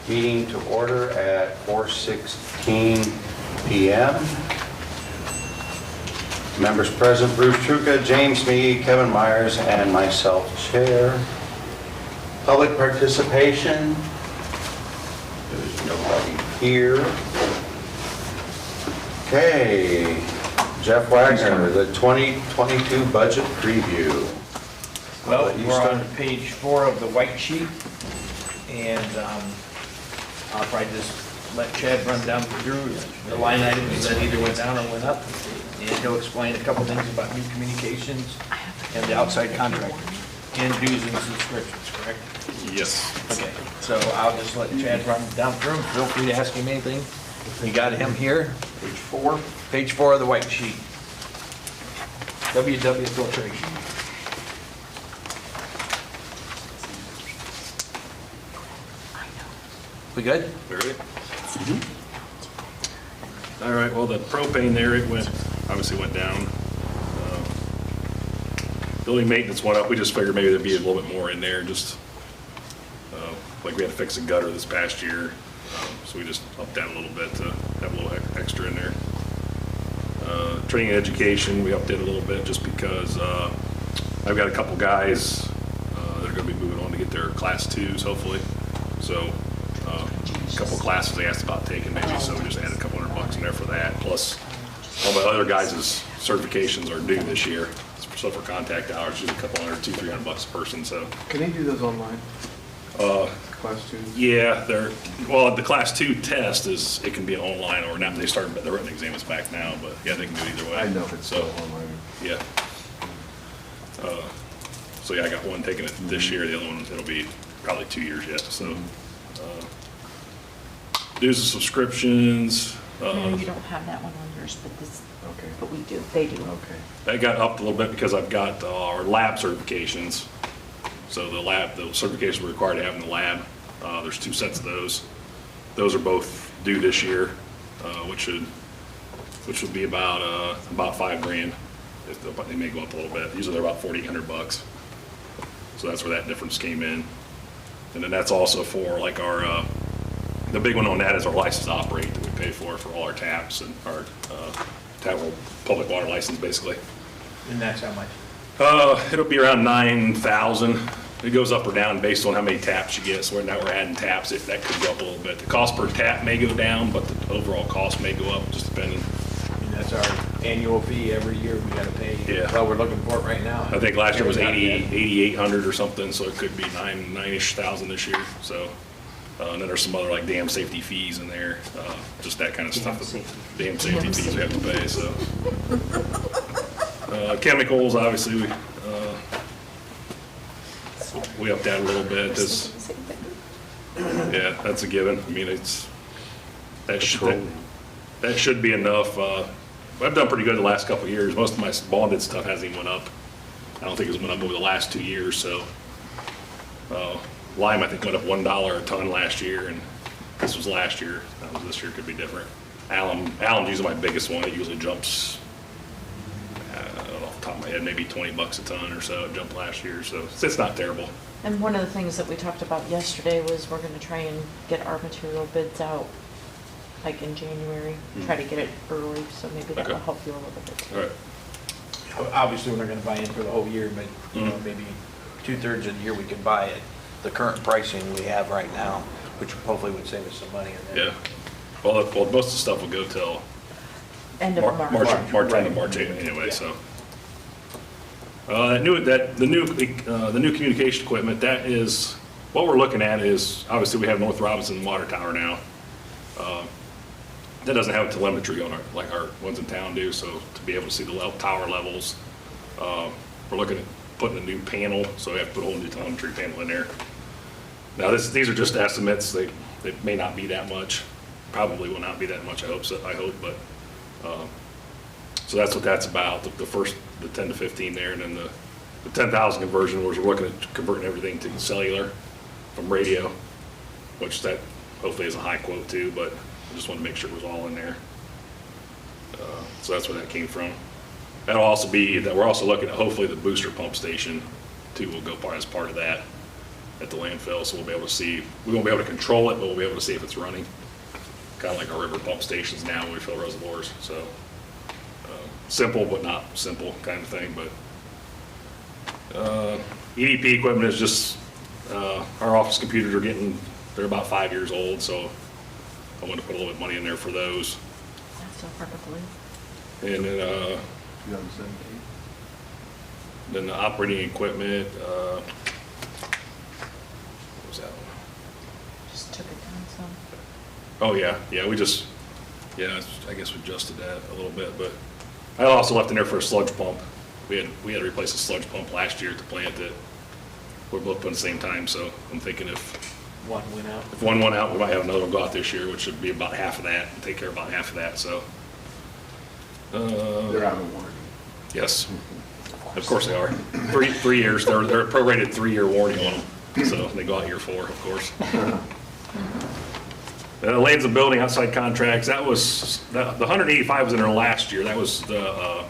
Meeting to order at 4:16 PM. Members present, Bruce Truca, James Mee, Kevin Myers, and myself, Chair. Public participation. There's nobody here. Okay, Jeff Wagner, the 2022 budget preview. Well, let you we're start. on page 4 of the white sheet, and I'll probably just let Chad run down through the line items that either went down or went up, and he'll explain a couple things about new communications and the outside contractors, and dues and subscriptions, correct? Yes. Okay, so I'll just let Chad run down through them. Feel free to ask him anything. We got him here, page 4. Page 4 of the white sheet. WW filtration. We good? Very good. All right, well, the propane there, it obviously went down. Building maintenance went up. We just figured maybe there'd be a little bit more in there, just like we had to fix a gutter this past year. So we just upped that a little bit to have a little extra in there. Training and education, we upped it a little bit just because I've got a couple guys that are gonna be moving on to get their class 2s hopefully. So a couple classes they asked about taking maybe, so we just added a couple $100 in there for that. Plus, all my other guys' certifications are due this year. So for contact hours, just a couple $100, $200-300 a person, so. Can they do those online? Class 2? Yeah, well, the class 2 test it can be online or not. The written exam is back now, but yeah, they can do either way. I know if it's still online. Yeah. So yeah, I got one taking it this year, the other one, it'll be probably 2 years yet, so. Dues and subscriptions. No, you don't have that one on yours, Okay. but we do, they do. Okay. That got upped a little bit because I've got our lab certifications. So the certifications we're required to have in the lab, there's 2 sets of those. Those are both due this year, which would be about $5 grand. They may go up a little bit. Usually they're about $4,800. So that's where that difference came in. And then that's also for like our, the big one on that is our license to operate that we pay for all our taps and our public water license basically. And that's how much? It'll be around 9,000. It goes up or down based on how many taps you get. So now we're adding taps. That could go up a little bit. The cost per tap may go down, but the overall cost may go up, just depending. And that's our annual fee every year we gotta pay. Yeah. Well, we're looking for it right now. I think last year was Haven't gotten it 8,800 or something, so it could be nine-ish thousand this year. So, and then there's some other like dam safety fees in there, just that kind of stuff. Dam safety fees we have to pay. So, chemicals, obviously, we upped that a little bit. Yeah, that's a given. I mean, that should be enough. I've done pretty good the last couple of years. Most of my bonded stuff hasn't even went up. I don't think it's went up over the last 2 years. So lime, I think, went up $1 a ton last year, and this was last year. This year could be different. Alum's usually my biggest one. It usually jumps, I don't know, off the top of my head, maybe $20 a ton or so. It jumped last year, so it's not terrible. And one of the things that we talked about yesterday was we're gonna try and get our material bids out like in January, try to get it early, so maybe that will Okay. help you a little bit too. All right. Obviously, we're not gonna buy in for the whole year, but, you know, maybe 2/3 of the year we can buy at the current pricing we have right now, which hopefully would save us some money. And then Yeah. Well, most of the stuff will go till End of March. March end Right. of March anyway, Yeah. so. The new communication equipment, that is, what we're looking at is, obviously we have North Robinson water tower now. That doesn't have a telemetry on like our ones in town do, so to be able to see the tower levels. We're looking at putting a new panel, so we have to put a whole new telemetry panel in there. Now these are just estimates. They may not be that much. Probably will not be that much, I hope, but, so that's what that's about, the 10 to 15 there, and then the 10,000 conversion, we're looking at converting everything to cellular from radio, which that hopefully is a high quote too, but I just want to make sure it was all in there. So that's where that came from. That'll also be, that we're also looking at hopefully the booster pump station too will go as part of that. at the landfill, so we'll be able to see, we won't be able to control it, but we'll be able to see if it's running. Kind of like our river pump stations now when we fill reservoirs, so. Simple but not simple kind of thing, but. EDP equipment is just, our office computers are they're about 5 years old, so I want to put a little bit of money in there for those. That's still perfectly. And then, 2017. then the operating equipment, what was that one? Just took it down some. Oh, yeah, we just, I guess we adjusted that a little bit, but I also left in there for a sludge pump. We had to replace a sludge pump last year at the plant that we're both put at the same time, so I'm thinking if One went out. one went out, we might have another one go out this year, which should be about half of that, take care of about half of that, so. They're out of warranty. Yes, of course they are. 3 years, they're a prorated 3-year warranty on them, so they go out year 4, of course. Lands and building outside contracts, that was, the 185 was in there last year. That was the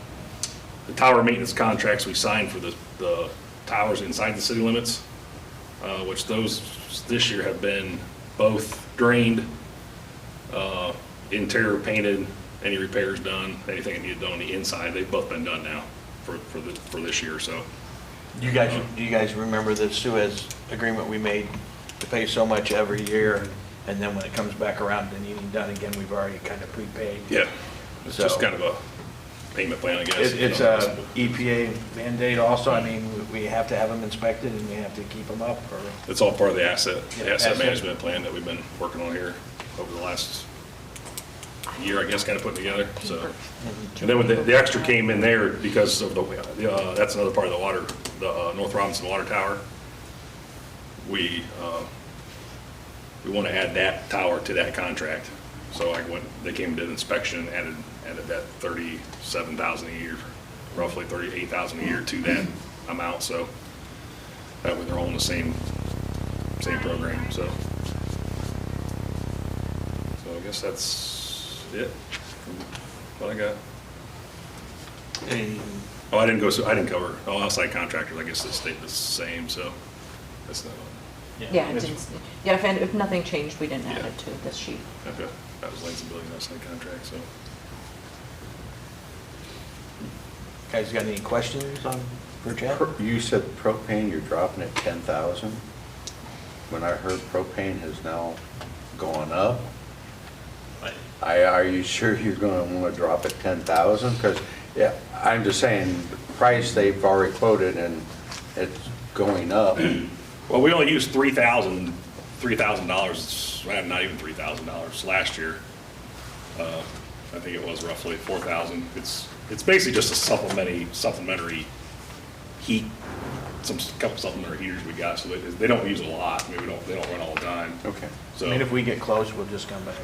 tower maintenance contracts we signed for the towers inside the city limits, which those this year have been both drained, interior painted, any repairs done, anything that needed done on the inside, they've both been done now for this year, so. Do you guys remember the Suez agreement we made to pay so much every year, and then when it comes back around to needing done again, we've already kind of prepaid? Yeah, it's just So- kind of a payment plan, I guess. It's a EPA mandate also, I mean, we have to have them inspected and we have to keep them up, or? It's all part of the asset Yeah, asset. management plan that we've been working on here over the last year, I guess, kind of putting together, so. And then with the extra came in there because of that's another part of the water, the North Robinson Water Tower. We want to add that tower to that contract. So they came and did inspection, added that 37,000 a year, roughly 38,000 a year to that amount, so that way they're all in the same program, so. So I guess that's it, what I got. Oh, I didn't cover, outside contractors, I guess it stayed the same, so that's not, Yeah, it didn't, yeah, if nothing changed, we didn't add it to this sheet. okay, that was Lansing Building outside contract, so. Guys got any questions for Chad? You said propane, you're dropping at 10,000? When I heard propane has now gone up? Are you sure you're gonna wanna drop at 10,000? Because, yeah, I'm just saying, the price they've already quoted and it's going up. Well, we only used $3,000, not even $3,000 last year. I think it was roughly 4,000. It's basically just a supplementary heat, couple supplementary heaters we got, so they don't use a lot. I mean, they don't run all the time. Okay. So I mean, if we get close, we'll just come back.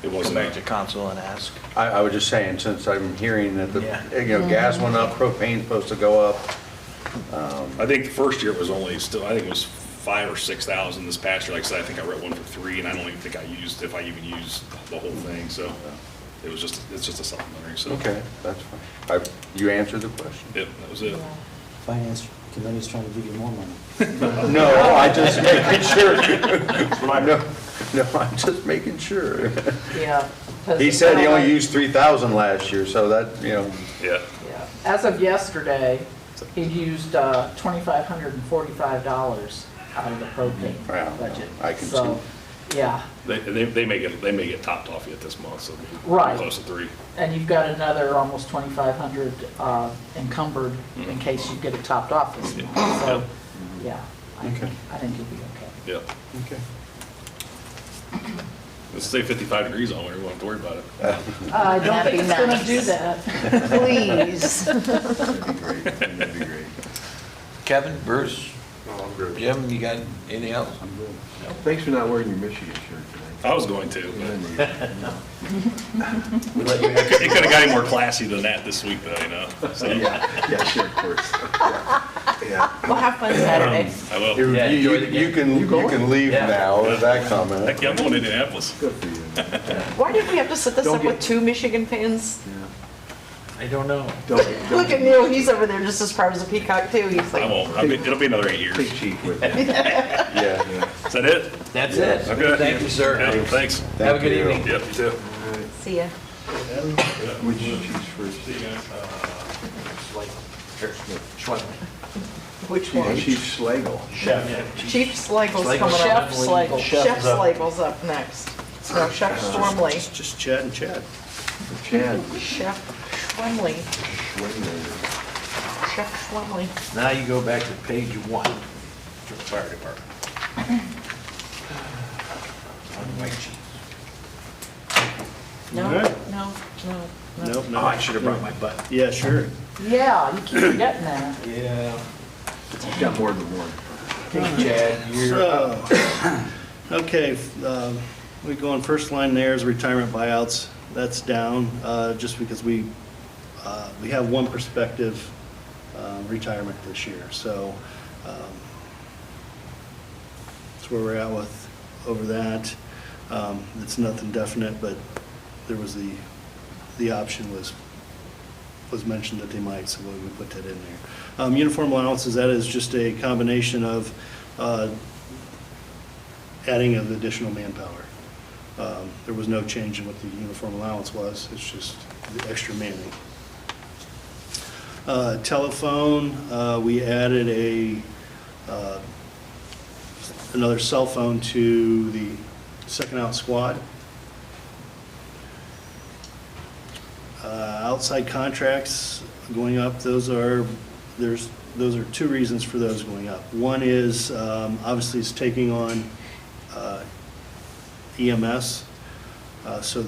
it Come wasn't, back to council and ask. I was just saying, since I'm hearing that Yeah. gas went up, propane's supposed to go up. I think the first year it was only still, I think it was 5,000 or 6,000 this past year. Like I said, I think I wrote one for 3, and I don't even think if I even used the whole thing, so it's just a supplementary, so. Okay, that's fine. You answered the question. Yep, that was it. Finance committee's trying to give you more money. No, I just making sure. No, I'm just making sure. Yeah. He said he only used 3,000 last year, so that, Yeah. Yeah. As of yesterday, he used $2,545 out of the propane Wow, budget. I can So, yeah, They may get topped off yet this month, so Right. close to 3. and you've got another almost 2,500 encumbered in case you get it topped off this month. So, yeah, Okay. I think you'll be okay. Yeah. Okay. Let's stay 55 degrees on winter, we won't have to worry about it. I don't That'd think be it's gonna nice. do that. Please. That'd be great. Kevin, Bruce, Oh, I'm good. Jim, you got anything else? I'm good. Thanks for not wearing your Michigan shirt today. I was going to, And but then it could have got any more classy than that this week, though, you know? So, yeah, sure, of course. Yeah. Well, have fun Saturday. I will. You Yeah, enjoy the you can leave Yeah. now with that comment. Heck yeah, I'm going to Indianapolis. Good for you. Why did we have to set this Don't up with 2 Michigan fans? Yeah. I don't know. Look at Neil, he's over there just as proud as a peacock too. He's I like, won't, it'll be another 8 years. Take chief with you. Yeah. Is that it? That's it. Okay. Thank you, sir. Yeah, thanks. Have a good evening. Yep, you too. see ya. Which chief's first? Which one? Chief Slagle. Chief Slagle's Schlegel. coming Chef up. Slagle. Chef Slagle's up next. No, Chef Schwemley. Just Chad and Chad. Chad Chef Schwemley. Schwingler. Chef Schwemley. Now you go back to page 1 for the fire department. On the white sheet. No, All right. no, no, no. Nope, Oh, no. I should have brought my button. Yeah, sure. Yeah, you keep forgetting that. Yeah. He's got more than one. Okay, Chad, you're up. So, okay, we go on first line there is retirement buyouts. That's down, just because we have one prospective retirement this year. So, that's where we're at with over that. It's nothing definite, but there was the option was mentioned that they might, so we put that in there. Uniform allowances, that is just a combination of adding of additional manpower. There was no change in what the uniform allowance was, it's just the extra manning. Telephone, we added another cell phone to the second out squad. Outside contracts going up, those are two reasons for those going up. One is, obviously, it's taking on EMS. So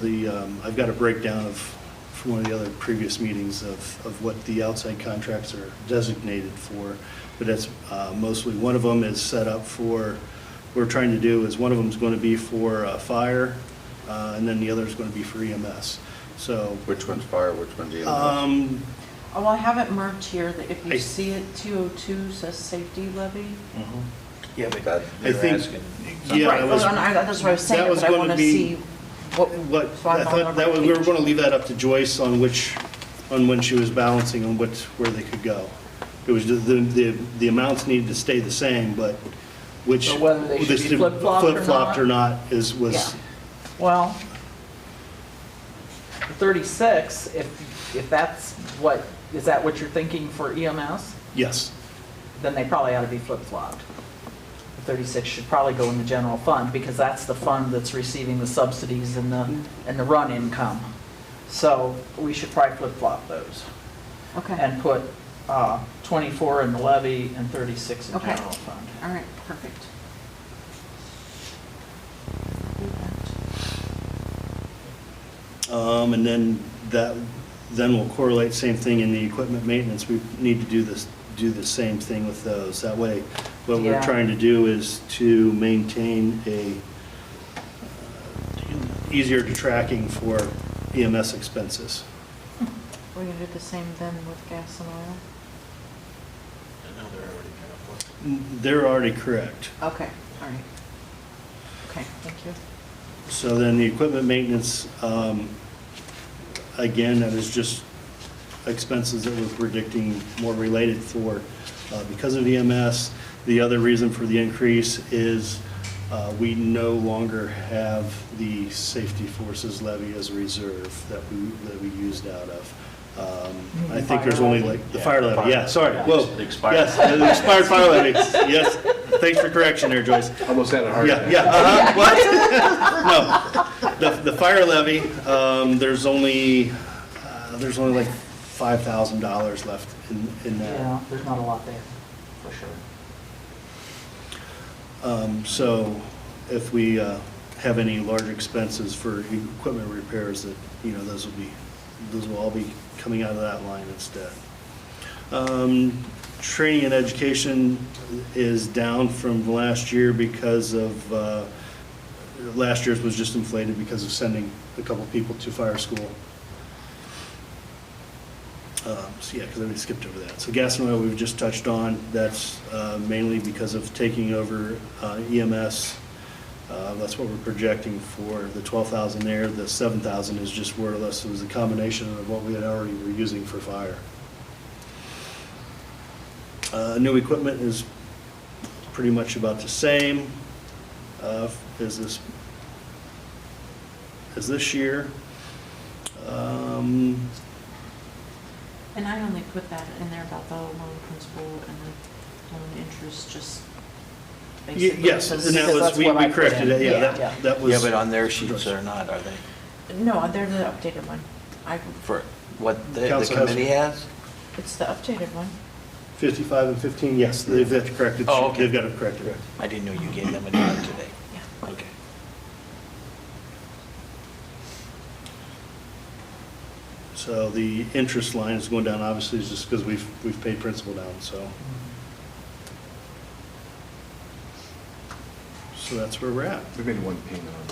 I've got a breakdown from one of the other previous meetings of what the outside contracts are designated for. But that's mostly, one of them is set up for, what we're trying to do is one of them is going to be for fire, and then the other is going to be for EMS. So, Which one's fire, which one's EMS? Oh, well, I have it marked here that if I- you see it, 202 says safety levy. Yeah, but That- I they're think- asking. yeah, Right, I was- that's what I was saying, that was but I gonna want to be- see what. What, so I'm I on thought the that was, we right were page. gonna leave that up to Joyce on when she was balancing on where they could go. It was, the amounts needed to stay the same, but which. But whether they should be flip-flopped or Flip-flopped or not? not was, Yeah. Well, 36, if that's what, is that what you're thinking for EMS? yes, Then they probably ought to be flip-flopped. 36 should probably go in the general fund, because that's the fund that's receiving the subsidies and the run income. So we should probably flip-flop those Okay, and put 24 in the levy and 36 in Okay. general fund. all right, perfect. and then we'll correlate, same thing in the equipment maintenance, we need to do the same thing with those. That way, what we're Yeah. trying to do is to maintain easier to tracking for EMS expenses. We're gonna do the same then with gas and oil? They're already correct. Okay, all right. Okay, thank you. So then the equipment maintenance, again, that is just expenses that we're predicting more related for because of EMS. The other reason for the increase is we no longer have the safety forces levy as a reserve that we used out of. I think there's only like, the fire levy, yeah, sorry, whoa. The expired. Yes, the expired fire levy, yes. Thanks for correction there, Joyce. Almost had a heart Yeah, attack. yeah, what? No, the fire levy, there's only like $5,000 left in that. Yeah, there's not a lot there, for sure. So if we have any large expenses for equipment repairs, that, those will all be coming out of that line instead. Training and education is down from last year because of, last year's was just inflated because of sending a couple people to fire school. So yeah, because we skipped over that. So gas and oil we've just touched on. That's mainly because of taking over EMS That's what we're projecting for the 12,000 there. The 7,000 is just more or less, it was a combination of what we had already were using for fire. New equipment is pretty much about the same as this year. And I only put that in there about the loan principal and the loan interest, just basically. Yes, because- and that Because was, that's we what I put corrected in. it, yeah, Yeah. that was. Yeah, but on their sheets they're not, are they? No, they're the updated one. For what the Council has- committee has? It's the updated one. 55 and 15, yes, they've got it corrected. Oh, okay. They've got it corrected. I didn't know you gave them a new one today. Yeah. Okay. So the interest line is going down, obviously, is just because we've paid principal down, so. So that's where we're at. We made one payment on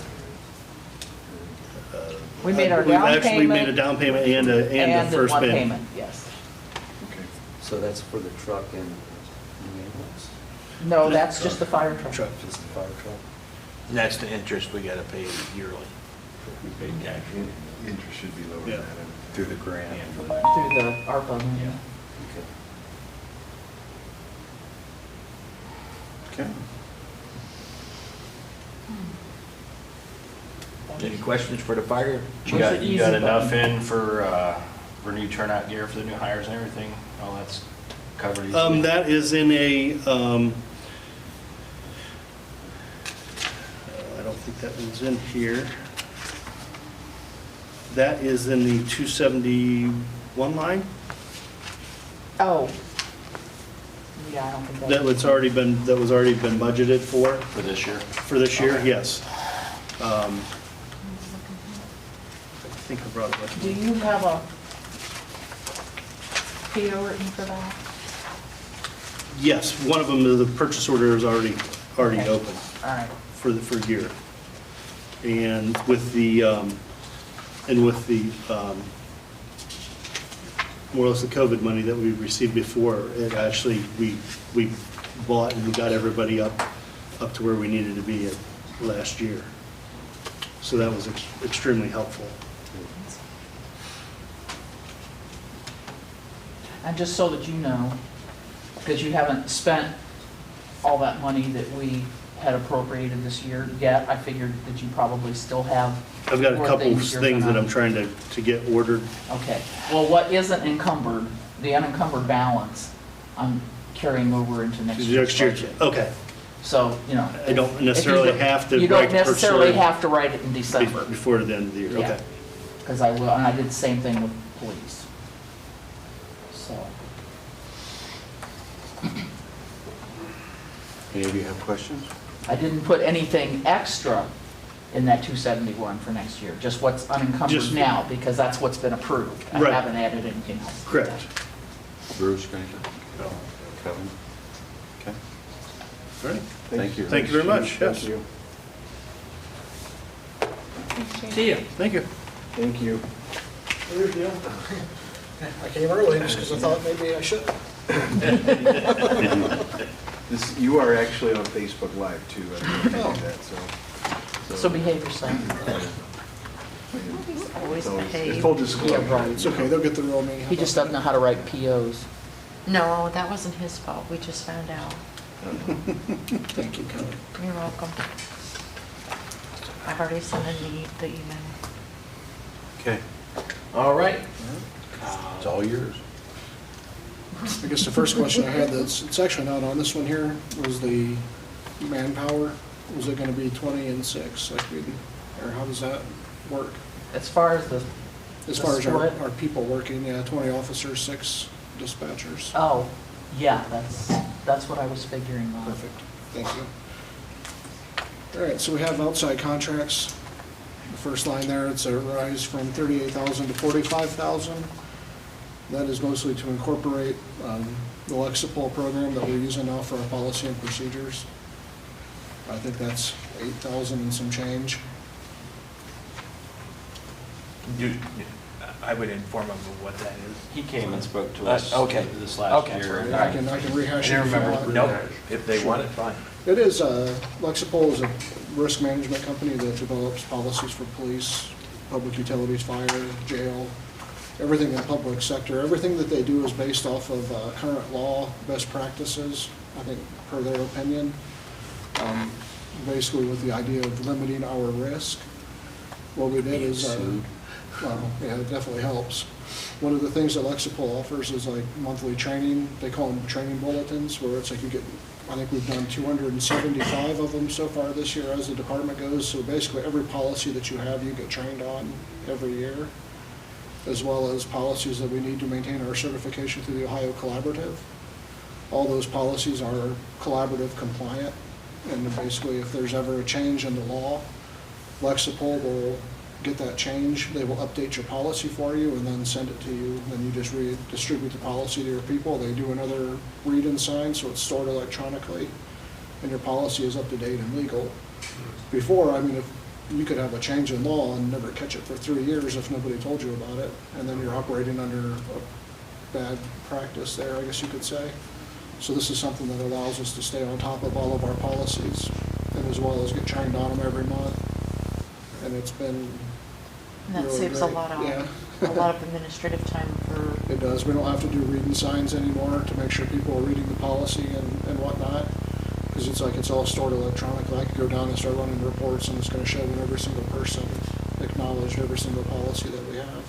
that, We made our We've down actually made a payment down payment and a the first one payment. payment, yes. right? Okay. So that's for the truck and new ambulance? No, that's just the fire truck. Truck. Just the fire truck? And that's the interest we gotta pay yearly. We paid cash. Interest should be lower than Yeah. that. Through the grant. Through the ARPA money. Okay. Any questions for the fire? You got- you got enough in for new turnout gear for the new hires and everything? All that's covered easily? That is in a, I don't think that one's in here. That is in the 271 line. Oh. Yeah, I don't think That was already been budgeted for For this year? this year, yes. I think I brought it with Do me. you have a PO written for that? Yes, one of them, the purchase order is already Okay. open All right. for a year. And with the, more or less the COVID money that we received before, it actually, we bought and we got everybody up to where we needed to be last year. So that was extremely helpful. And just so that you know, because you haven't spent all that money that we had appropriated this year yet, I figured that you probably still have. I've got a more couple you're things that gonna- I'm trying to get ordered. Okay, well, what isn't encumbered, the unencumbered balance, I'm carrying over into next year's Next year, budget. okay. So, you know. I don't if you necessarily don't- have to You write don't the purchase necessarily order have to write it in December. Before the end of the year, Yeah. okay. Because I will, and I did the same thing with police. So, Any of you have questions? I didn't put anything extra in that 271 for next year, just what's unencumbered Just- now, because that's what's been approved. I Right. haven't added anything else. Correct. Bruce, can you? Kevin? Okay. All right. Thank you. Thank you very much, yes. Thank you. See you. Thank you. Thank you. I came early just because I thought maybe I should. You are actually on Facebook Live too. I didn't know that, So behave yourself. Always So behave. it's full Yeah, disclosure. right. It's okay, they'll get the real me. He just doesn't know how to write POs. No, that wasn't his fault. We just found out. Thank you, Kelly. You're welcome. I've already sent the email. Okay, All right. it's all yours. I guess the first question I had that's, it's actually not on this one here, was the manpower. Was it gonna be 20 and 6, like we, or how does that work? As far as the, As The far as our split? people working, yeah, 20 officers, 6 dispatchers. oh, yeah, that's what I was figuring on. Perfect, thank you. All right, so we have outside contracts. The first line there, it's a rise from 38,000 to 45,000. That is mostly to incorporate the Lexipol program that we're using now for our policy and procedures. I think that's 8,000 and some change. I would inform them of what that is. He came and spoke to us okay. this last Okay. year. I can rehash it I if you remember. want. Nope, if they want it, fine. It is, Lexipol is a risk management company that develops policies for police, public utilities, fire, jail, everything in the public sector. Everything that they do is based off of current law, best practices, I think, per their opinion. Basically with the idea of limiting our risk. What we did is, well, yeah, it definitely helps. One of the things that Lexipol offers is like monthly training. They call them training bulletins, where it's like you get, I think we've done 275 of them so far this year as the department goes. So basically every policy that you have, you get trained on every year, as well as policies that we need to maintain our certification through the Ohio Collaborative. All those policies are collaborative compliant, and basically if there's ever a change in the law, Lexipol will get that change, they will update your policy for you and then send it to you, then you just redistribute the policy to your people. They do another read and sign, so it's stored electronically, and your policy is up to date and legal. Before, I mean, if you could have a change in law and never catch it for 3 years if nobody told you about it, and then you're operating under a bad practice there, I guess you could say. So this is something that allows us to stay on top of all of our policies, and as well as get trained on them every month. And it's been And that really saves a great. lot Yeah. a lot of administrative time for, It does. We don't have to do reading signs anymore to make sure people are reading the policy and whatnot, because it's like it's all stored electronically. I could go down and start running reports, and it's going to show when every single person acknowledged every single policy that we have.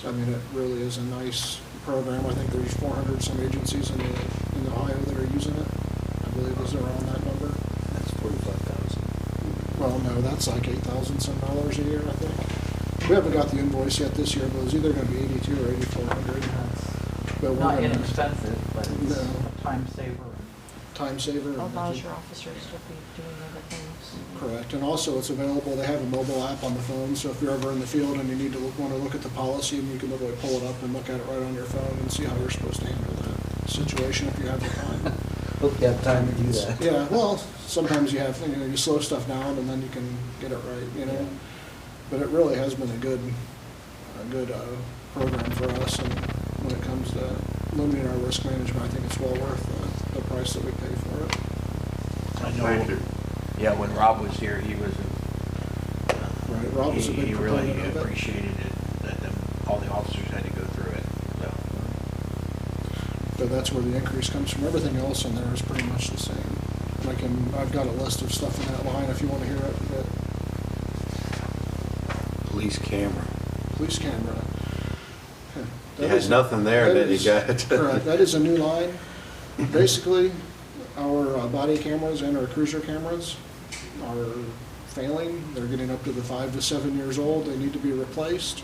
I mean, it really is a nice program. I think there's 400 some agencies in Ohio that are using it. I believe is around that number. That's 45,000. Well, no, that's like $8,000 some dollars a year, I think. We haven't got the invoice yet this year, but it was either going to be 82 or 8,400. But we're Not gonna- inexpensive, but it's No. a time saver. Time saver. and I allows think- your officers to be doing other things. Correct, and also it's available, they have a mobile app on the phone, so if you're ever in the field and you need to want to look at the policy, and you can literally pull it up and look at it right on your phone and see how you're supposed to handle that situation if you have the time. Hope you have time to do that. Yeah, well, sometimes you have, you slow stuff down and then you can get it right, But it really has been a good program for us, and when it comes to limiting our risk management, I think it's well worth the price that we pay for it. I know, yeah, when Rob was here, he was, Right, Rob was a big he really proponent of it. appreciated it, that all the officers had to go through it, so. But that's where the increase comes from. Everything else in there is pretty much the same. I've got a list of stuff in that line if you want to hear it. But Police camera. police camera. You had nothing there, then you got. Correct, that is a new line. Basically, our body cameras and our cruiser cameras are failing. They're getting up to the 5 to 7 years old. They need to be replaced.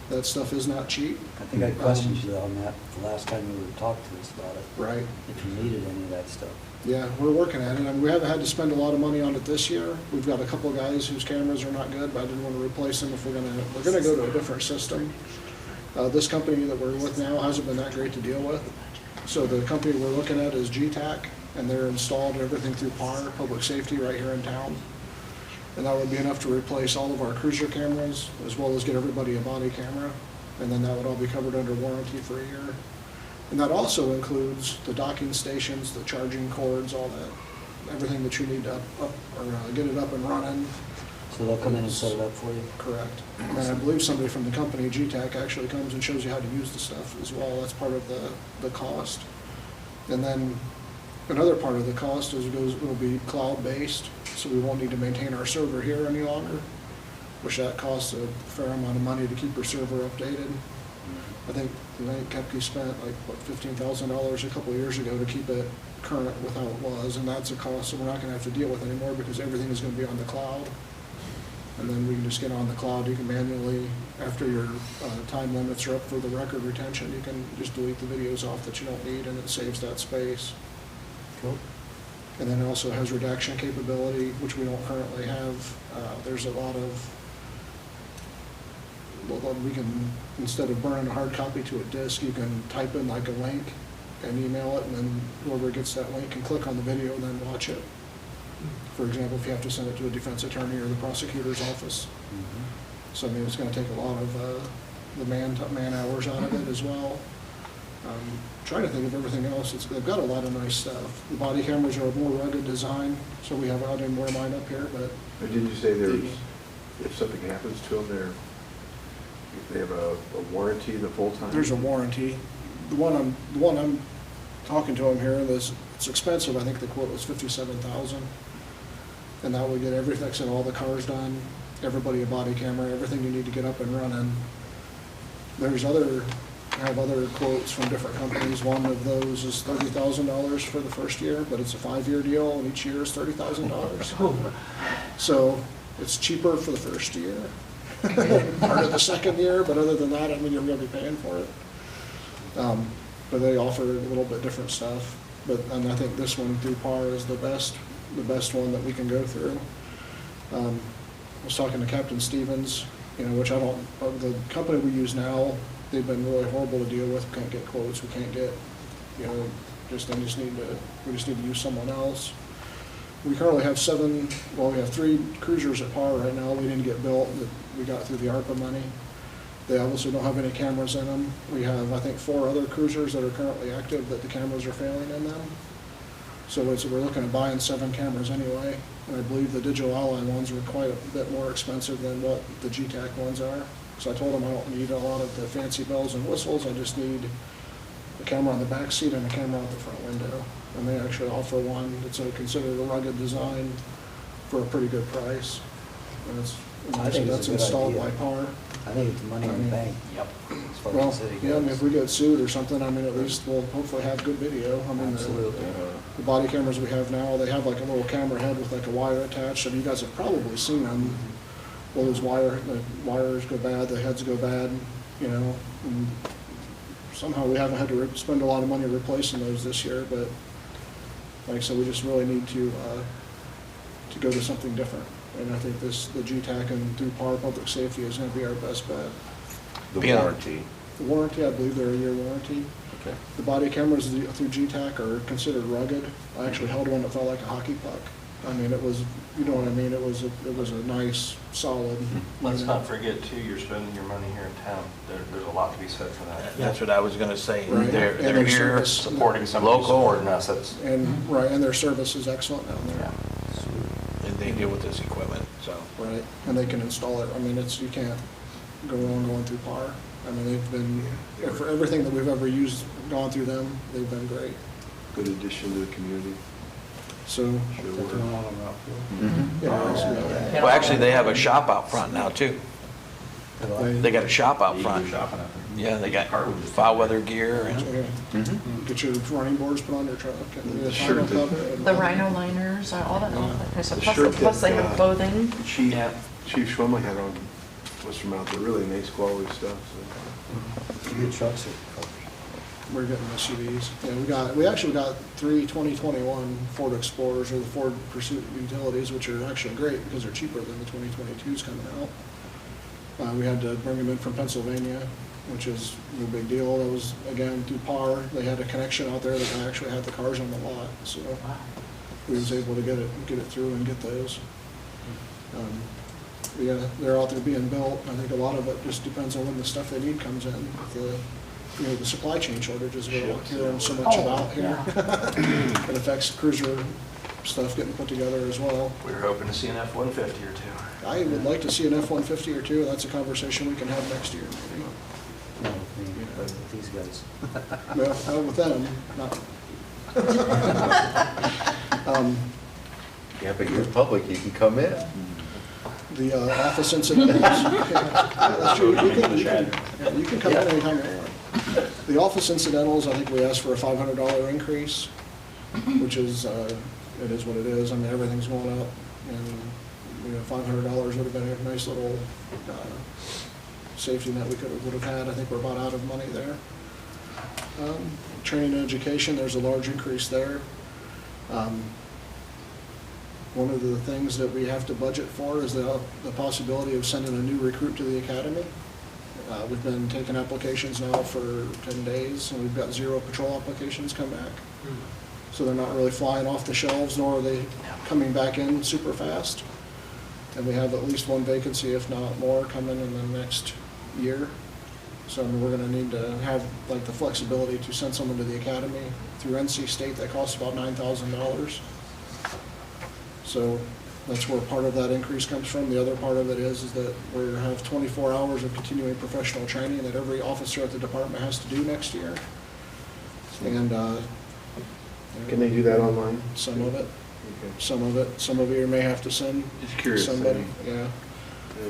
That stuff is not cheap. I think I questioned you on that the last time you talked to us about it, Right. if you needed any of that stuff. Yeah, we're working at it, and we haven't had to spend a lot of money on it this year. We've got a couple of guys whose cameras are not good, but I didn't want to replace them if we're gonna go to a different system. This company that we're with now hasn't been that great to deal with. So the company we're looking at is GTAC, and they're installed everything through PAR, Public Safety, right here in town. And that would be enough to replace all of our cruiser cameras, as well as get everybody a body camera. And then that would all be covered under warranty for a year. And that also includes the docking stations, the charging cords, all that, everything that you need to get it up and running. So they'll come in and set it up for you? Correct. And I believe somebody from the company, GTAC, actually comes and shows you how to use the stuff as well. That's part of the cost. And then another part of the cost will be cloud-based, so we won't need to maintain our server here any longer, which that costs a fair amount of money to keep your server updated. I think Kepke spent like, what, $15,000 a couple of years ago to keep it current with how it was, and that's a cost that we're not gonna have to deal with anymore because everything is gonna be on the cloud. And then we can just get on the cloud. You can manually, after your time limits are up for the record retention, you can just delete the videos off that you don't need, and it saves that space. Cool. And then it also has redaction capability, which we don't currently have. There's a lot of, well, we can, instead of burning a hard copy to a disk, you can type in like a link and email it, and then whoever gets that link can click on the video and then watch it. For example, if you have to send it to a defense attorney or the prosecutor's office. So I mean, it's gonna take a lot of the man hours out of it as well. Trying to think of everything else. They've got a lot of nice stuff. The body cameras are a more rugged design, so we have, I didn't wear mine up here, but But didn't you say there's, if something happens to them, they have a warranty the full time? there's a warranty. The one I'm talking to them here, it's expensive. I think the quote was $57,000. And that would get everything, all the cars done, everybody a body camera, everything you need to get up and running. I have other quotes from different companies. One of those is $30,000 for the first year, but it's a 5-year deal, and each year is $30,000. So it's cheaper for the first year, part of the second year, but other than that, I mean, you're gonna be paying for it. But they offer a little bit different stuff. And I think this one through PAR is the best one that we can go through. I was talking to Captain Stevens, which the company we use now, they've been really horrible to deal with. We can't get quotes, we can't get, we just need to use someone else. We currently have 3 cruisers at PAR right now. We didn't get built, that we got through the ARPA money. They obviously don't have any cameras in them. We have, I think, 4 other cruisers that are currently active, but the cameras are failing in them. So we're looking at buying 7 cameras anyway, and I believe the Digital Ally ones are quite a bit more expensive than what the GTAC ones are. So I told them I don't need a lot of the fancy bells and whistles, I just need a camera on the back seat and a camera out the front window. And they actually offer one that's considered a rugged design for a pretty good price. And I think it's that's a good installed idea. by PAR. I think it's money in the bank. Yep. As far Well, as the city yeah, I mean, goes. if we get sued or something, I mean, at least we'll hopefully have good video. I mean, Absolutely. the body cameras we have now, they have like a little camera head with like a wire attached, and you guys have probably seen them. Well, the wires go bad, the heads go bad, and somehow we haven't had to spend a lot of money replacing those this year, but like I said, we just really need to go to something different. And I think the GTAC and through PAR Public Safety is gonna be our best bet. The warranty. The warranty, I believe they're a year warranty. Okay. The body cameras through GTAC are considered rugged. I actually held one that felt like a hockey puck. I mean, it was, you know what I mean, it was a nice, solid. Let's not forget too, you're spending your money here in town. There's a lot to be said for that. That's what I was gonna say. Right. They're And their here, service. Supporting somebody who's local. supporting us, that's, And their service is excellent down there. And they deal with this equipment, so. Right, and they can install it. I mean, you can't go wrong going through PAR. I mean, they've been, for everything that we've ever gone through them, they've been great. Good addition to the community. So, Sure work. yeah, Well, actually, they have a shop out front now too. They got a shop out you can front. do shopping up there. Yeah, they got foul weather gear and. get your running boards put on your truck. And the Sure. tonneau cover and- The rhino liners, all that kind of stuff. The shirt Plus they that, have clothing. Chief Yeah. Schwemmel had on was from out there, really nice quality stuff, so. Good trucks are. We're getting SUVs. Yeah, we actually got 3 2021 Ford Explorers or the Ford Pursuit Utilities, which are actually great because they're cheaper than the 2022s coming out. We had to bring them in from Pennsylvania, which is no big deal. That was, again, through PAR. They had a connection out there that actually had the cars on the lot, so we was able to get it through and get those. Yeah, they're out there being built. I think a lot of it just depends on when the stuff they need comes in. The supply chain shortages we're not hearing so much about here. It affects cruiser stuff getting put together as well. We were hoping to see an F-150 or two. I would like to see an F-150 or two. That's a conversation we can have next year, maybe. No, with me, but with these guys. Well, not with them, not. Yeah, but you're public, you can come in. The office incidentals. Yeah, that's true. You can come in anytime you want. The office incidentals, I think we asked for a $500 increase, which is, it is what it is. I mean, everything's going up, and $500 would have been a nice little safety net we would have had. I think we're about out of money there. Training and education, there's a large increase there. One of the things that we have to budget for is the possibility of sending a new recruit to the academy. We've been taking applications now for 10 days, and we've got 0 patrol applications come back. So they're not really flying off the shelves, nor are they coming back in super fast. And we have at least one vacancy, if not more, coming in the next year. So I mean, we're gonna need to have like the flexibility to send someone to the academy through NC State. That costs about $9,000. So that's where part of that increase comes from. The other part of it is that we have 24 hours of continuing professional training that every officer at the department has to do next year. And, Can they do that online? some of it, Okay. some of it you may have to send Just curious. somebody, yeah.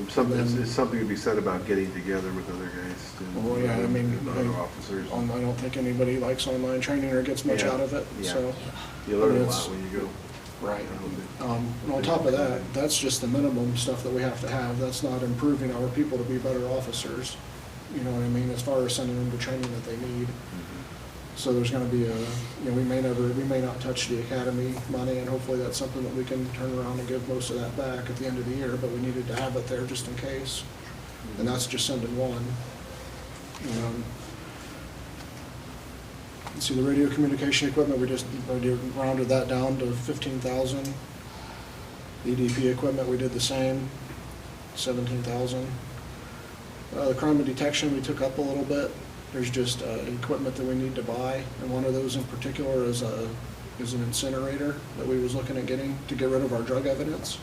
It's something to be said about getting together with other guys. Well, yeah, I mean, and other officers. I don't think anybody likes online training or gets much Yeah. out of it, Yeah. so. You learn a it's- lot when you go. Right. And on top of that, that's just the minimum stuff that we have to have. That's not improving our people to be better officers. You know what I mean, as far as sending them to training that they need. So there's gonna be we may not touch the academy money, and hopefully that's something that we can turn around and give most of that back at the end of the year, but we needed to have it there just in case. And that's just sending one. See, the radio communication equipment, we just rounded that down to 15,000. EDP equipment, we did the same, 17,000. The crime and detection, we took up a little bit. There's just equipment that we need to buy, and one of those in particular is an incinerator that we was looking at getting to get rid of our drug evidence.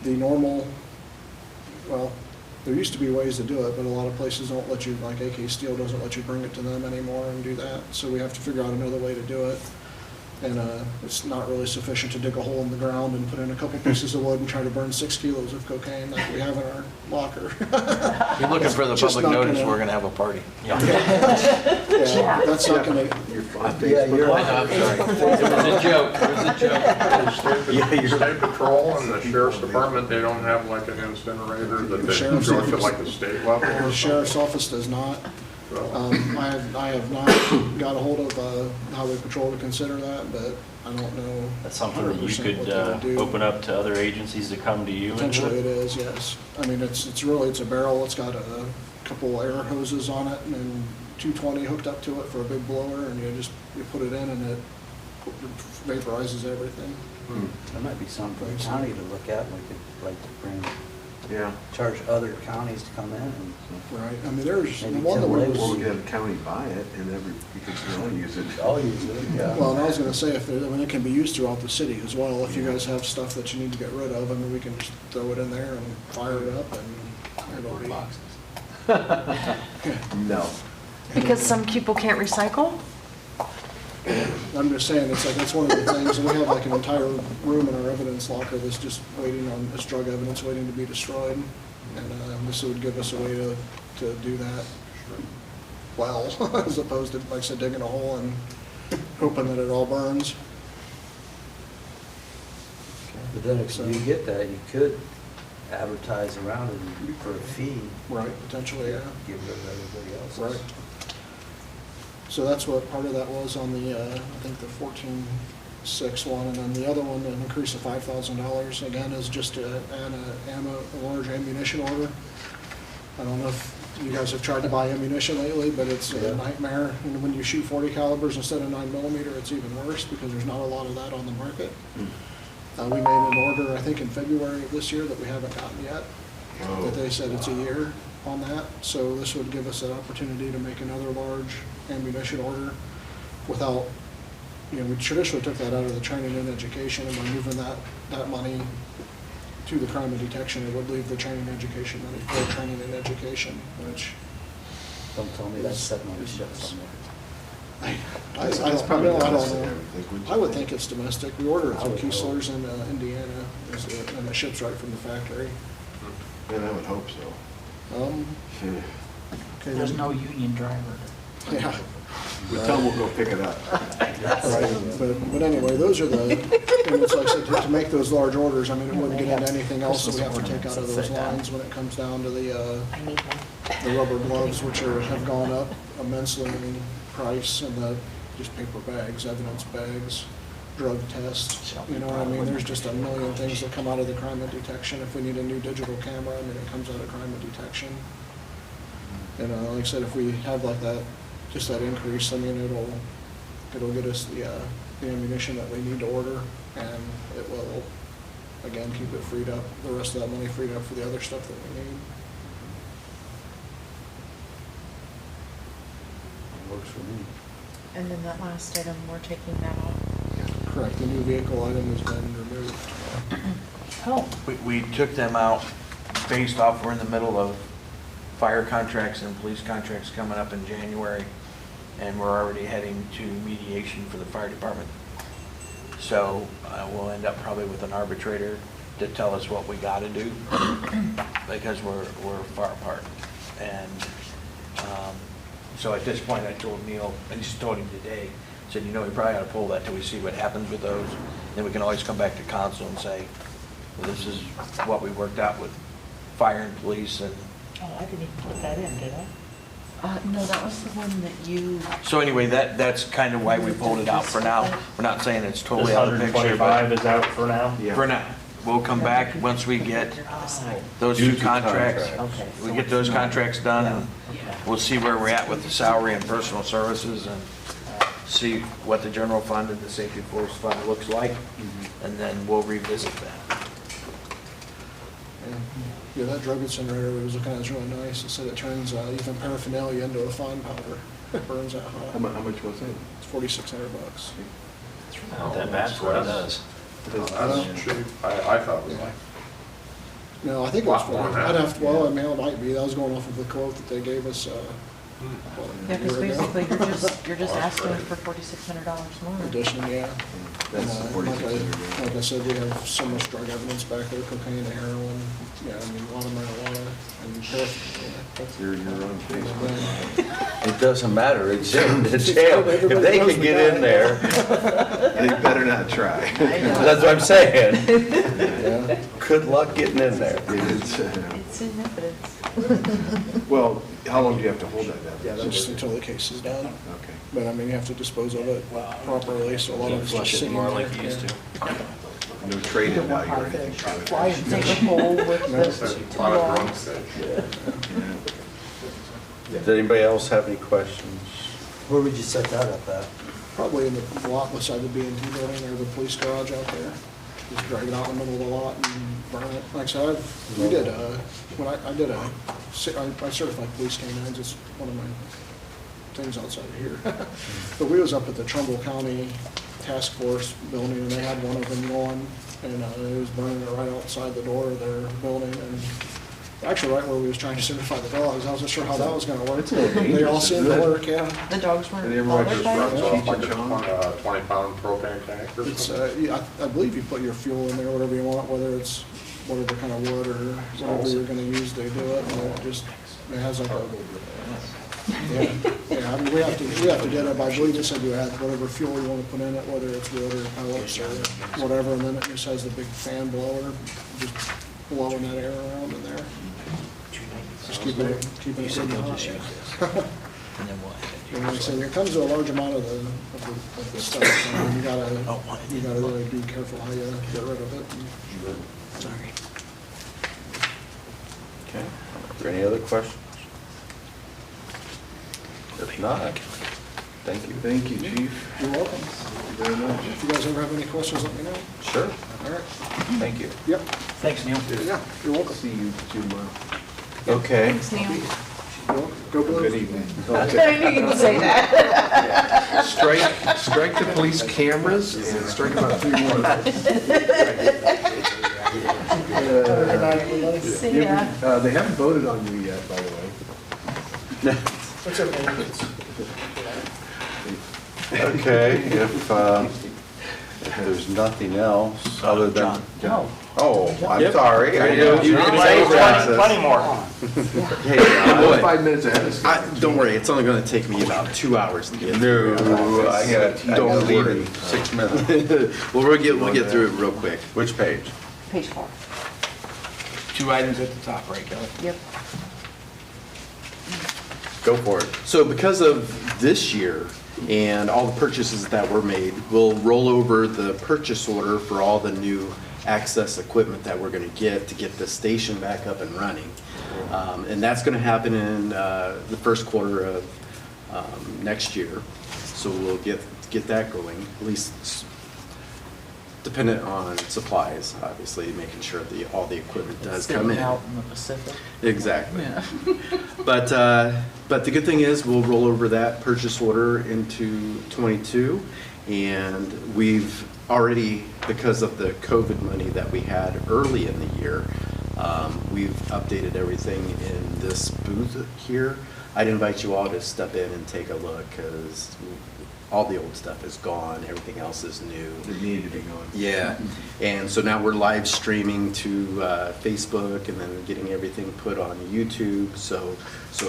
The normal, well, there used to be ways to do it, but a lot of places don't let you, like AK Steel doesn't let you bring it to them anymore and do that, so we have to figure out another way to do it. And it's not really sufficient to dig a hole in the ground and put in a couple pieces of wood and try to burn 6 kilos of cocaine like we have in our locker. You're looking for the Just public not notice, gonna- we're gonna have a party. Yeah, that's not gonna, You're on Yeah, Facebook. you're I know, I'm sorry. It was a joke, it was a joke. State patrol and the sheriff's department, they don't have like an incinerator that they Sheriff's go to office. like the state level or the something? sheriff's office does not. I have not got a hold of highway patrol to consider that, but I don't know. That's something that you 100% could what they would do. open up to other agencies to come to you and do Potentially it? it is, yes. I mean, it's a barrel, it's got a couple air hoses on it, and then 220 hooked up to it for a big blower, and you put it in and it vaporizes everything. That might be something for the county to look at, we could like to bring, Yeah. charge other counties to come in and. Right, I mean, there's the Maybe one that Tim we Lake. Or we was, could have the county buy it and we could all use it. I'll use it, yeah. well, and I was gonna say, if there, I mean, it can be used throughout the city as well. If you guys have stuff that you need to get rid of, I mean, we can just throw it in there and fire it up and it'll be. No. Because some people can't recycle? I'm just saying, it's like, that's one of the things, and we have like an entire room in our evidence locker that's just waiting on, this drug evidence waiting to be destroyed. And this would give us a way to do that well, as opposed to, like I said, digging a hole and hoping that it all burns. But then if you get that, you could advertise around it for a fee, Right, potentially, yeah. give rid of everybody else. Right. So that's what part of that was on the, I think the 14.6 one, and then the other one, an increase of $5,000, again, is just to add a large ammunition order. I don't know if you guys have tried to buy ammunition lately, but it's a nightmare. And when you shoot 40 calibers instead of 9mm, it's even worse because there's not a lot of that on the market. We made an order, I think in February of this year, that we haven't gotten yet, that they said it's a year on that. So this would give us an opportunity to make another large ammunition order without, we traditionally took that out of the training and education, and by moving that money to the crime and detection, it would leave the training and education money for training and education, which Don't tell me that's sitting on the shelf somewhere. I That's don't probably know. domestic, I would think, wouldn't you I would think? think it's domestic. We order it I through would hope. Kiesler's in Indiana, and it ships right from the factory. And I would hope so. Okay, There's no union driver. Yeah, We tell them we'll go pick it up. right. But anyway, those are and it's like, I said, to make those large orders, I mean, it wouldn't get into anything else that we have to take out of those lines when it comes down to the rubber gloves, which have gone up immensely in price, and the just paper bags, evidence bags, drug tests. You know what I mean? There's just a million things that come out of the crime and detection. If we need a new digital camera, I mean, it comes out of crime and detection. And like I said, if we have like that, just that increase, I mean, it'll get us the ammunition that we need to order, and it will again, keep it freed up, the rest of that money freed up for the other stuff that we need. Works for me. And then that last item, we're taking that off. Correct, the new vehicle item has been removed. Oh, We took them out based off, we're in the middle of fire contracts and police contracts coming up in January, and we're already heading to mediation for the fire department. So we'll end up probably with an arbitrator to tell us what we got to do, because we're far apart. And so at this point, I told Neil, I just told him today, said, you know, we probably ought to pull that till we see what happens with those. Then we can always come back to council and say, well, this is what we worked out with fire and police. And oh, I didn't even put that in, did I? No, that was the one that you, so anyway, that's kind of why we pulled it out for now. We're not saying it's This totally out of the picture, but is out for now? for now. We'll come back once we get those two contracts. Okay. We get those contracts done, and we'll see where we're at with the salary and personal services, and see what the general fund and the safety force fund looks like, and then we'll revisit that. And, yeah, that drug incinerator we was looking at is really nice. It said it turns even paraphernalia into a fine powder. It burns that hot. How much was it? It's $4,600. Not that bad for what it does. That's cheap. I thought it was like, No, I think it was, Lot more than I'd that. have to, well, I mean, it might be. That was going off of the quote that they gave us, yeah, because basically you're just asking for $4,600 more. Addition, yeah. That's And, like I said, we have so much drug evidence back there, cocaine, heroin, yeah, I mean, a lot of marijuana and paraphernalia. You're on Facebook. It doesn't matter, it's in the jail. If they can get in there, They better not try. that's what I'm saying. Yeah. Good luck getting in there. It's in evidence. Well, how long do you have to hold that down? Yeah, that's just until the case is done. Okay. But I mean, you have to dispose of it properly, so a lot of it's just Flush it sitting more there. like you used to. No trade-in value or anything. Fly and take a bowl with that's the a lot of drunk fish. Does anybody else have any questions? Where would you set that up at? Probably in the lot beside the B&T building or the police garage out there. Just drag it out in the middle of the lot and burn it. Like I said, we did, when I did I certified police canines, it's one of my things outside of here. But we was up at the Trumbull County Task Force building, and they had one of them going, and it was burning it right outside the door of their building, and actually right where we was trying to certify the dogs. I wasn't sure how that was gonna work. They all seemed to work, yeah. The dogs weren't And everyone bothered just by Runs it? off like a 20-pound propane tank or It's, something. yeah, I believe you put your fuel in there, whatever you want, whether it's whatever kind of wood or whatever you're gonna use, they do it, and it just, it has like a, yeah, I mean, we have to get it, but I believe it said you had whatever fuel you wanna put in it, whether it's wood or pellets or whatever, and then it just has the big fan blower, just blowing that air around in there. Just keeping it really hot, yeah. And then we'll And like I said, it comes to a large amount of the stuff, I mean, you gotta really be careful how you get rid of it. Sorry. Okay. Are there any other questions? If not, thank you. Thank you, Chief. You're welcome. Thank you very much. If you guys ever have any questions, let me know. Sure, All right. thank you. Yep. Thanks, Neil. Yeah, you're welcome. See you tomorrow. Okay. Thanks, Neil. Go Blues. Good evening. I knew you'd say that. Strike the police cameras and strike about 3 more. Good night, everybody. See ya. They haven't voted on you yet, by the way. That's okay. Okay, if there's nothing else other than, No. oh, I'm sorry. I didn't- you didn't say Plenty more. Hey, I'm 5 minutes ahead of schedule. Don't worry, it's only gonna take me about 2 hours to get no, through. I gotta leave in 6 minutes. Well, we'll get through it real quick. Which page? Page 4. 2 items at the top, right, Kelly? Yep. Go for it. So because of this year and all the purchases that were made, we'll roll over the purchase order for all the new access equipment that we're gonna get to get the station back up and running. And that's gonna happen in the first quarter of next year. So we'll get that going, at least dependent on supplies, obviously, making sure all the equipment does come Sitting in. out in the Pacific. Exactly. Yeah. But the good thing is, we'll roll over that purchase order into '22, and we've already, because of the COVID money that we had early in the year, we've updated everything in this booth here. I'd invite you all to step in and take a look, because all the old stuff is gone, everything else is new. It needed to be gone. Yeah, and so now we're live streaming to Facebook and then getting everything put on YouTube. So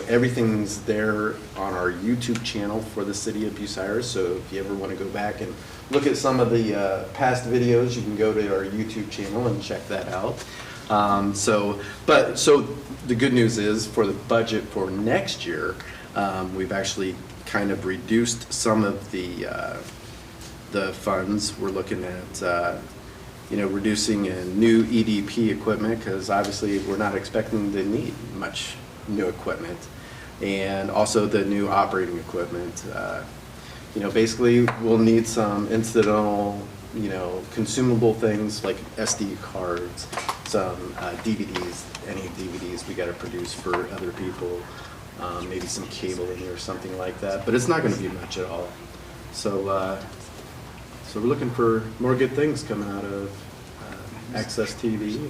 everything's there on our YouTube channel for the City of Bucyrus. So if you ever want to go back and look at some of the past videos, you can go to our YouTube channel and check that out. So the good news is, for the budget for next year, we've actually kind of reduced some of the funds. We're looking at, reducing new EDP equipment, because obviously we're not expecting to need much new equipment. And also the new operating equipment. Basically we'll need some incidental, consumable things like SD cards, some DVDs, any DVDs we got to produce for other people. Maybe some cabling or something like that, but it's not going to be much at all. So we're looking for more good things coming out of Access TV,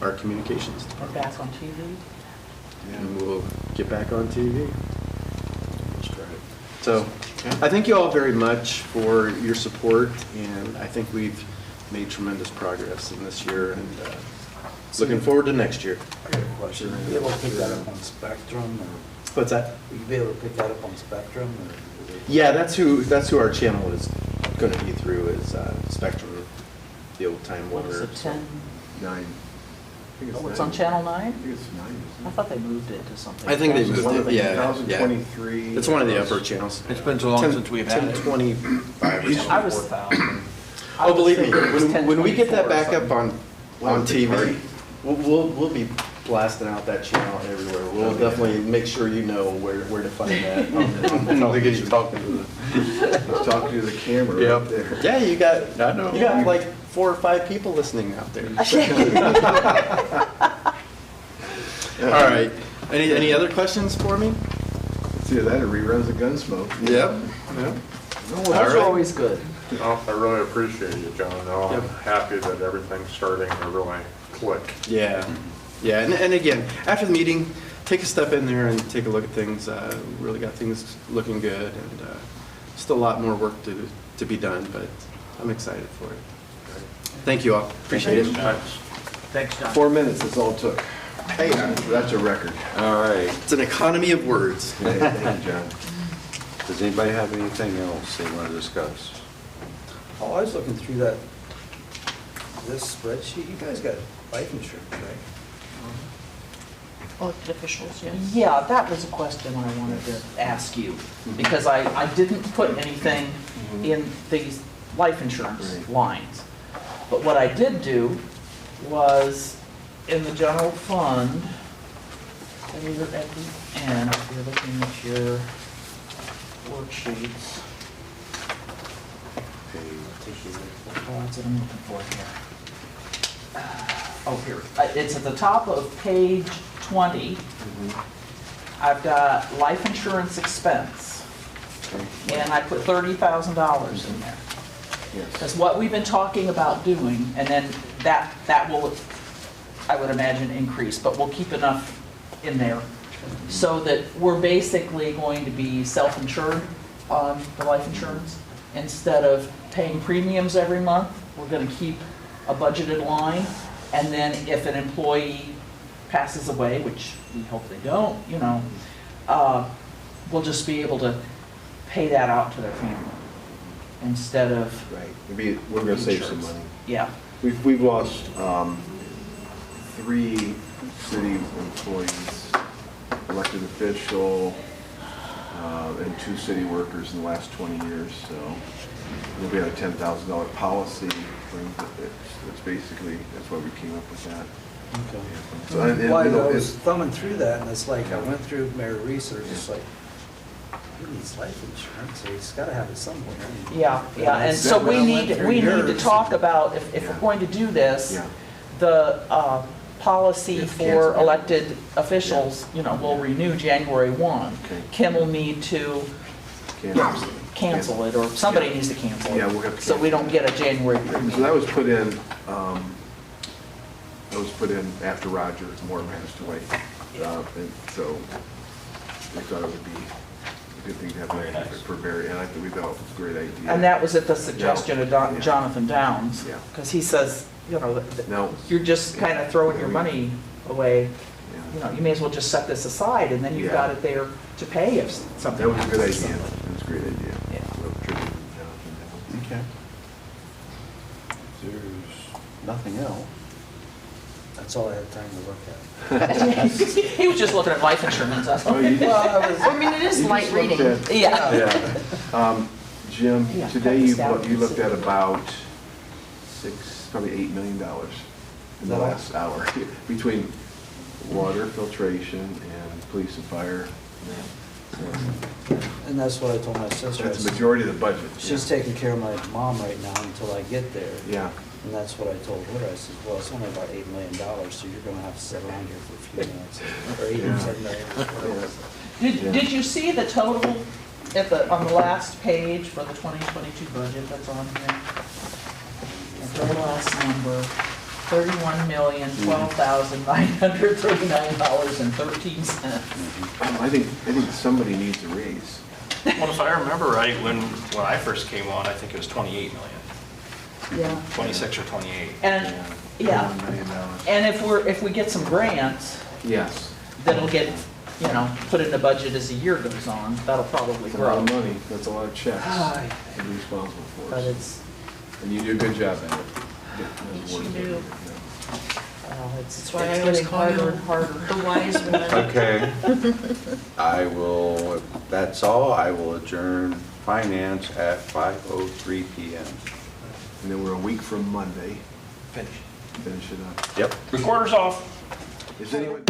our communications We're department. back on TV. And we'll get back on TV. So I thank you all very much for your support, and I think we've made tremendous progress in this year, and looking forward to next year. I got a question. Will you be able to pick that up on Spectrum, or What's that? will you be able to pick that up on Spectrum, or? Yeah, that's who our channel is going to be through, is Spectrum, the old time What is Warner. it, 10? 9. I think Oh, it's 9. on Channel I 9? think it's 9. isn't I it? thought they moved it to something. I think they It's moved one it, of the yeah. 2023. It's one of the upper channels. It's been so long since we've had it. 1025. I was, 4,000. Oh, believe me, thinking it was when we get that 1024 or back up something. on TV, we'll be blasting out that channel everywhere. We'll definitely make sure you know where to find that. Look at you talking to the, talking to the camera right there. Yeah, you got like 4 or 5 people listening out there. All right, any other questions for me? It's either that or reruns of Gunsmoke. Yep. Those All are right. always good. No, I really appreciate you, John. No, I'm Yep. happy that everything's starting to really click. Yeah, and again, after the meeting, take a step in there and take a look at things. We really got things looking good, and still a lot more work to be done, but I'm excited for it. Thank you all, appreciate it. Thanks. Thanks, John. 4 minutes, that's all it took. Hey, That's a record. All right. it's an economy of words. Hey, thank you, John. Does anybody have anything else they want to discuss? Oh, I was looking through this spreadsheet. You guys got life insurance, right? Elected officials, yes. Yeah, that was a question I wanted to ask you, because I didn't put anything in these life insurance Right. lines. But what I did do was, in the general fund, over at the end, if you're looking at your worksheets. That's what I'm looking for here. Oh, here, it's at the top of page 20. I've got life insurance expense, and I put $30,000 in there. Yes. That's what we've been talking about doing, and then that will, I would imagine, increase, but we'll keep enough in there so that we're basically going to be self-insured on the life insurance. Instead of paying premiums every month, we're gonna keep a budgeted line, and then if an employee passes away, which we hope they don't, we'll just be able to pay that out to their family instead of, Right. Maybe we're gonna save some money. yeah. We've lost 3 city employees, elected official, and 2 city workers in the last 20 years, so we'll be at a $10,000 policy. It's basically, that's why we came up with that. Okay. So, and, Why, you know, I was thumbing through that, and it's like, I went through Mayor Reese, and it's just like, He needs life insurance, so he's gotta have it somewhere. Yeah, yeah, and so That's what I we went need through to yours. talk about, if we're Yeah. going to do this, Yeah. the policy If for cancel. elected officials, you know, will renew January 1. Okay. Kim will need to cancel it, or somebody needs to cancel it. Yeah, we'll have to So we don't get a January So that premium. was put in, after Roger Moore passed away. And so we thought it would be a good thing to have Very that nice. for Barry, and I think we thought it was a great idea. And that was at the suggestion of Yeah. Jonathan Downs, Yeah. because he says, you know, that No. you're just kind of throwing your money away. Yeah. You know, you may as well just set this aside, and then you've Yeah. got it there to pay if something That was a good happens. idea. It was a great idea. Yeah. So, tribute to Jonathan Downs. Okay. There's nothing else. That's all I had time to look at. He was just looking at life insurance, that's all. Oh, you just- Well, I was, I mean, it is you light just looked reading. at- Yeah. Yeah. Jim, Yeah, today cut this you down. looked at about probably $8 million in the No. last hour, between water filtration and police and fire. and that's what I told my sister. I That's the said, majority of the budget. she's taking care of my mom right now until I get there. Yeah. And that's what I told her. I said, well, it's only about $8 million, so you're gonna have to sit around here for a few minutes. Or 8 Yeah. or 7 million, whatever. Did you see the total on the last page for the 2022 budget that's on here? The very last number, $31,012,939.13. I think somebody needs a raise. Well, if I remember right, when I first came on, I think it was 28 million, Yeah. 26 or 28. And, yeah, $1 million. and if we get some grants, Yes. that'll get, you know, put in the budget as the year goes on, that'll probably It's a lot grow. of money. That's a lot of checks Aye. to be responsible for. But it's, And you do a good job at it. Yes, you do. it's That's why I it's always getting call harder you and harder. the wise one. Okay. I will, if that's all, I will adjourn finance at 5:03 PM. And then we're a week from Monday. Finish. Finish it up. Yep. Recorder's off. Is anyone?